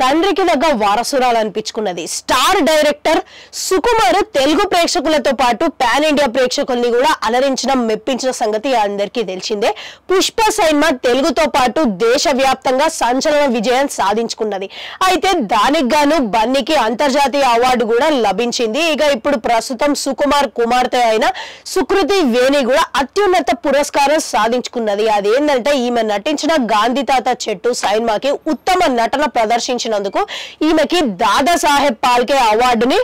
తండ్రికి దగ్గ వారసురాలు అనిపించుకున్నది. Star director Sukumar Telugu ప్రేక్షకులతో పాటు పాన్ ఇండియా ప్రేక్షకుల్ని కూడా అలరించిన మెప్పించిన సంగతి అందరికీ తెలిసిందే. పుష్ప సినిమా తెలుగుతో పాటు దేశవ్యాప్తంగా సంచలన విజయం సాధించుకున్నది. అయితే దానికి గాను బన్నీకి అంతర్జాతీయ అవార్డు కూడా లభించింది. ఇక ఇప్పుడు ప్రస్తుతం సుకుమార్ కుమార్తె అయిన సుకృతి వేణి కూడా అత్యున్నత పురస్కారం సాధించుకున్నది. అదేంటంటే ఈమె నటించిన గాంధీ తాత చెట్టు సినిమాకి ఉత్తమ నటన ప్రదర్శించినందుకు ఈమెకి దాదాసాహెబ్ పాల్కే అవార్డుని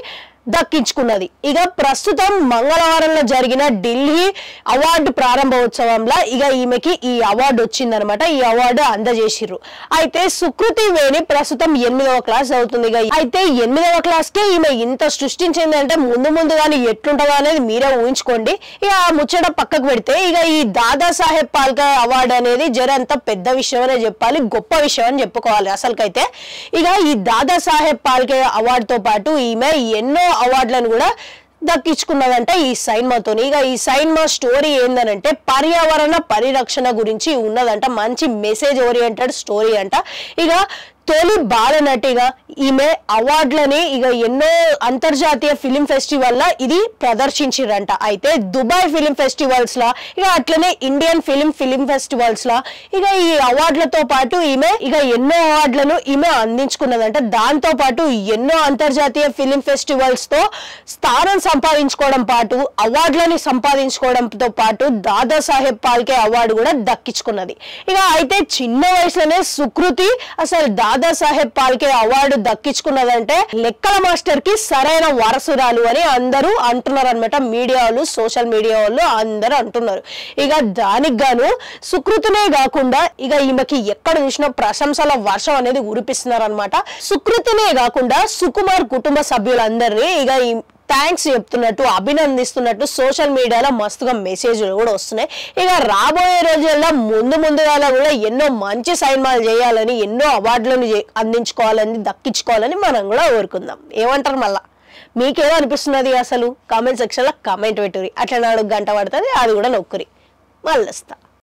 దక్కించుకున్నది. ఇక ప్రస్తుతం మంగళవారంలో జరిగిన ఢిల్లీ అవార్డు ప్రారంభోత్సవంలో ఇక ఈమెకి ఈ అవార్డు వచ్చిందనమాట. ఈ అవార్డు అందజేసిర్రు. అయితే సుకృతి వేణి ప్రస్తుతం 8వ క్లాస్ అవుతుంది. అయితే 8వ క్లాస్ కే ఈమె ఇంత సృష్టించింది అంటే ముందుగానే ఎట్లుంటుందో అనేది మీరే ఊహించుకోండి. ఇక ఆ ముచ్చట పక్కకు పెడితే ఇక ఈ దాదాసాహెబ్ పాల్కే అవార్డు అనేది జరంత పెద్ద విషయం అనే చెప్పాలి, గొప్ప విషయం అని చెప్పుకోవాలి. అసలుకైతే ఇక ఈ దాదాసాహెబ్ పాల్కే అవార్డుతో పాటు ఈమె ఎన్నో అవార్డులను కూడా దక్కించుకున్నదంట ఈ సినిమాతోని. ఇక ఈ సినిమా స్టోరీ ఏందనంటే పర్యావరణ పరిరక్షణ గురించి ఉన్నదంట. మంచి మెసేజ్ ఓరియంటెడ్ స్టోరీ అంట. ఇక తొలి బాలనటిగా ఈమె అవార్డులని ఇక ఎన్నో అంతర్జాతీయ ఫిలిం ఫెస్టివల్ లా ఇది ప్రదర్శించిరంట. అయితే దుబాయ్ ఫిలిం ఫెస్టివల్స్ లా ఇక అట్లనే ఇండియన్ ఫిలిం ఫెస్టివల్స్ లా ఇక ఈ అవార్డులతో పాటు ఈమె ఇక ఎన్నో అవార్డులను ఈమె అందించుకున్నదంట. దాంతో పాటు ఎన్నో అంతర్జాతీయ ఫిలిం ఫెస్టివల్స్ తో స్థానం సంపాదించుకోవడం పాటు అవార్డులని సంపాదించుకోవడంతో పాటు దాదాసాహెబ్ పాల్కే అవార్డు కూడా దక్కించుకున్నది. ఇక అయితే చిన్న వయసులోనే సుకృతి అసలు దాదాసాహెబ్ పాల్కే అవార్డు దక్కించుకున్నదంటే లెక్కల మాస్టర్ కి సరైన వారసురాలు అని అందరూ అంటున్నారు అనమాట. మీడియా వాళ్ళు, సోషల్ మీడియా వాళ్ళు అందరూ అంటున్నారు. ఇక దానికి గాను సుకృతినే కాకుండా ఇక ఈమెకి ఎక్కడ చూసినా ప్రశంసల వర్షం అనేది కురిపిస్తున్నారు అనమాట. సుకృతినే కాకుండా సుకుమార్ కుటుంబ సభ్యులందరినీ ఇక థ్యాంక్స్ చెప్తున్నట్టు, అభినందిస్తున్నట్టు సోషల్ మీడియాలో మస్తుగా మెసేజ్లు కూడా వస్తున్నాయి. ఇక రాబోయే రోజుల్లో ముందుగా కూడా ఎన్నో మంచి సినిమాలు చేయాలని, ఎన్నో అవార్డులను అందించుకోవాలని, దక్కించుకోవాలని మనం కూడా కోరుకుందాం. ఏమంటారు? మళ్ళా మీకేదో అనిపిస్తున్నది అసలు కామెంట్ సెక్షన్ లో కామెంట్ పెట్టురి. అట్లా 4 గంట పడుతుంది, అది కూడా నొక్కురి. మళ్ళీ వస్తా.